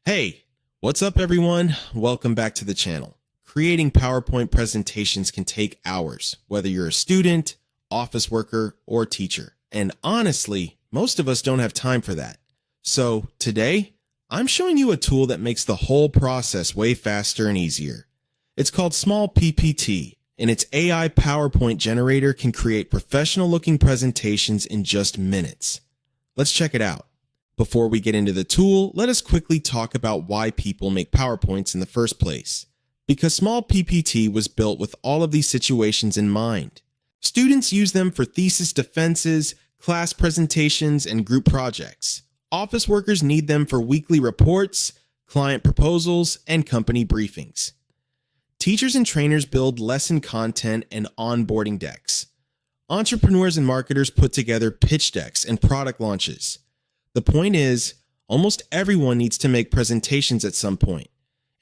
Hey, what's up everyone? Welcome back to the channel. Creating PowerPoint presentations can take hours, whether you're a student, office worker, or teacher. And honestly, most of us don't have time for that. So today, I'm showing you a tool that makes the whole process way faster and easier. It's called Small PPT, and its AI PowerPoint generator can create professional-looking presentations in just minutes. Let's check it out. Before we get into the tool, let us quickly talk about why people make PowerPoints in the first place. Because Small PPT was built with all of these situations in mind. Students use them for thesis defenses, class presentations, and group projects. Office workers need them for weekly reports, client proposals, and company briefings. Teachers and trainers build lesson content and onboarding decks. Entrepreneurs and marketers put together pitch decks and product launches. The point is, almost everyone needs to make presentations at some point,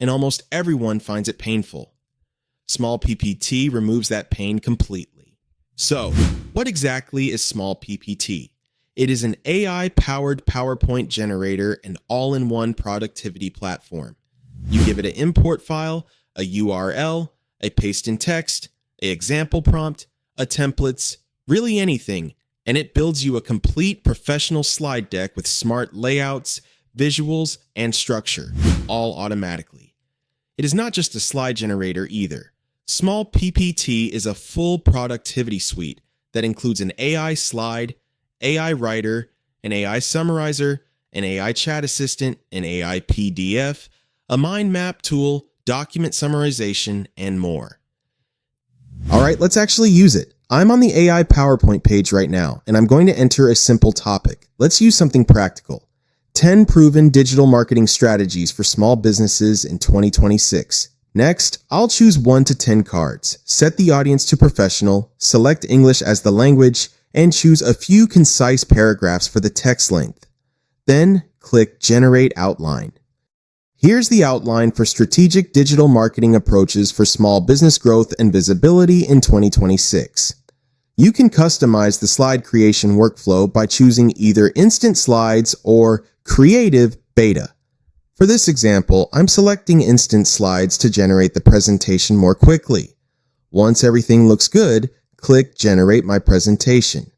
and almost everyone finds it painful. Small PPT removes that pain completely. So, what exactly is Small PPT? It is an AI-powered PowerPoint generator and all-in-one productivity platform. You give it an import file, a URL, a paste-in text, an example prompt, a templates, really anything, and it builds you a complete professional slide deck with smart layouts, visuals, and structure, all automatically. It is not just a slide generator either. Small PPT is a full productivity suite that includes an AI slide, AI writer, an AI summarizer, an AI chat assistant, an AI PDF, a mind map tool, document summarization, and more. All right, let's actually use it. I'm on the AI PowerPoint page right now, and I'm going to enter a simple topic. Let's use something practical. 10 proven digital marketing strategies for small businesses in 2026. Next, I'll choose 1 to 10 cards, set the audience to professional, select English as the language, and choose a few concise paragraphs for the text length. Then, click Generate Outline. Here's the outline for strategic digital marketing approaches for small business growth and visibility in 2026. You can customize the slide creation workflow by choosing either Instant Slides or Creative Beta. For this example, I'm selecting Instant Slides to generate the presentation more quickly. Once everything looks good, click Generate My Presentation.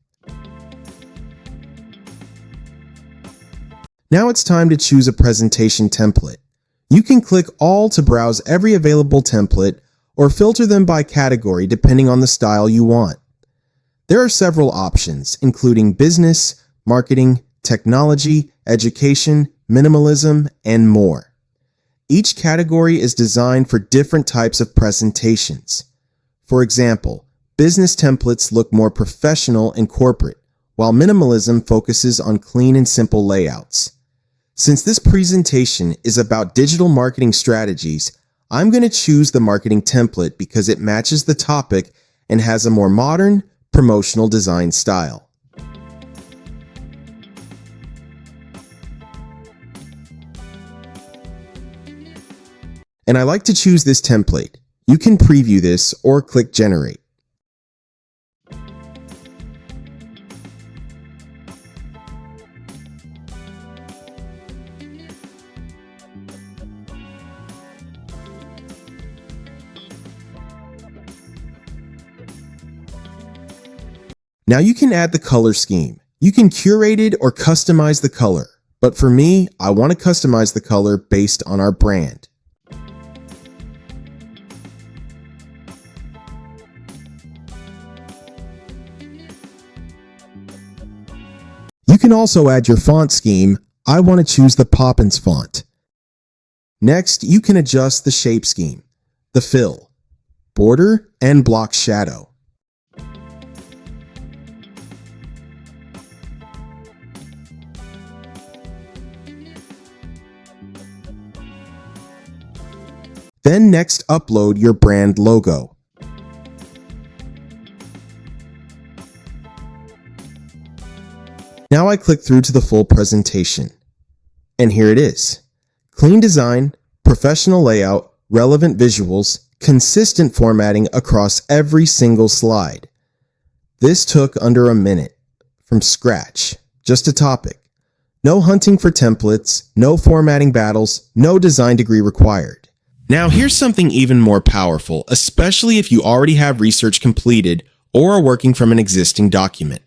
Now it's time to choose a presentation template. You can click All to browse every available template or filter them by category depending on the style you want. There are several options, including business, marketing, technology, education, minimalism, and more. Each category is designed for different types of presentations. For example, business templates look more professional and corporate, while minimalism focuses on clean and simple layouts. Since this presentation is about digital marketing strategies, I'm going to choose the marketing template because it matches the topic and has a more modern, promotional design style. And I like to choose this template. You can preview this or click Generate. Now you can add the color scheme. You can curate it or customize the color, but for me, I want to customize the color based on our brand. You can also add your font scheme. I want to choose the Poppins font. Next, you can adjust the shape scheme, the fill, border, and block shadow. Then next, upload your brand logo. Now I click through to the full presentation. And here it is. Clean design, professional layout, relevant visuals, consistent formatting across every single slide. This took under a minute. From scratch, just a topic. No hunting for templates, no formatting battles, no design degree required. Now here's something even more powerful, especially if you already have research completed or are working from an existing document.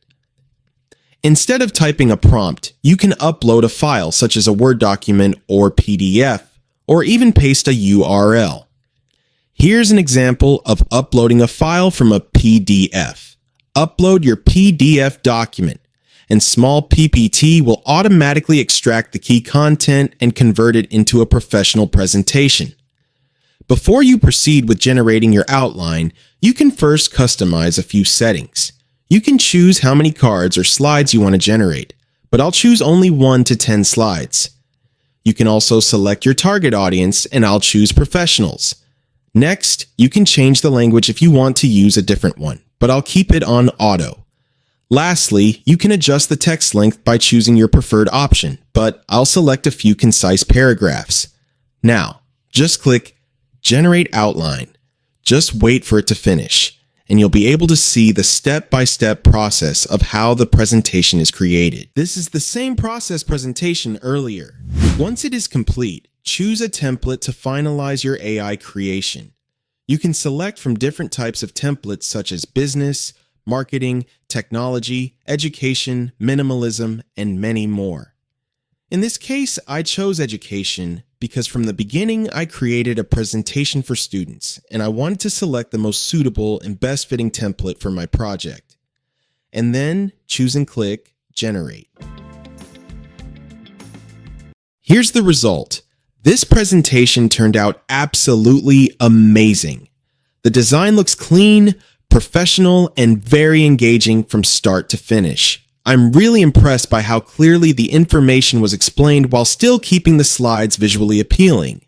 Instead of typing a prompt, you can upload a file such as a Word document or PDF, or even paste a URL. Here's an example of uploading a file from a PDF. Upload your PDF document, and Small PPT will automatically extract the key content and convert it into a professional presentation. Before you proceed with generating your outline, you can first customize a few settings. You can choose how many cards or slides you want to generate, but I'll choose only 1 to 10 slides. You can also select your target audience, and I'll choose professionals. Next, you can change the language if you want to use a different one, but I'll keep it on auto. Lastly, you can adjust the text length by choosing your preferred option, but I'll select a few concise paragraphs. Now, just click Generate Outline. Just wait for it to finish, and you'll be able to see the step-by-step process of how the presentation is created. This is the same process presentation earlier. Once it is complete, choose a template to finalize your AI creation. You can select from different types of templates such as business, marketing, technology, education, minimalism, and many more. In this case, I chose education because from the beginning, I created a presentation for students, and I wanted to select the most suitable and best fitting template for my project. And then choose and click Generate. Here's the result. This presentation turned out absolutely amazing. The design looks clean, professional, and very engaging from start to finish. I'm really impressed by how clearly the information was explained while still keeping the slides visually appealing.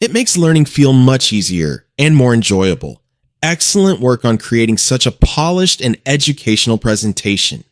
It makes learning feel much easier and more enjoyable. Excellent work on creating such a polished and educational presentation.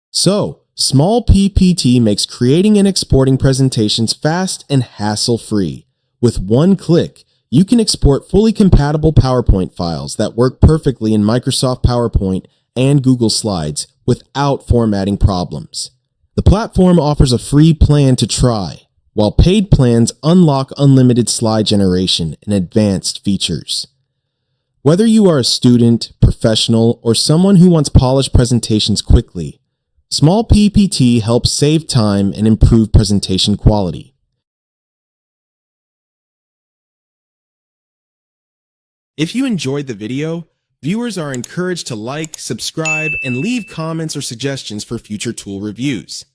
So, Small PPT makes creating and exporting presentations fast and hassle-free. With one click, you can export fully compatible PowerPoint files that work perfectly in Microsoft PowerPoint and Google Slides without formatting problems. The platform offers a free plan to try, while paid plans unlock unlimited slide generation and advanced features. Whether you are a student, professional, or someone who wants polished presentations quickly, Small PPT helps save time and improve presentation quality. If you enjoyed the video, viewers are encouraged to like, subscribe, and leave comments or suggestions for future tool reviews.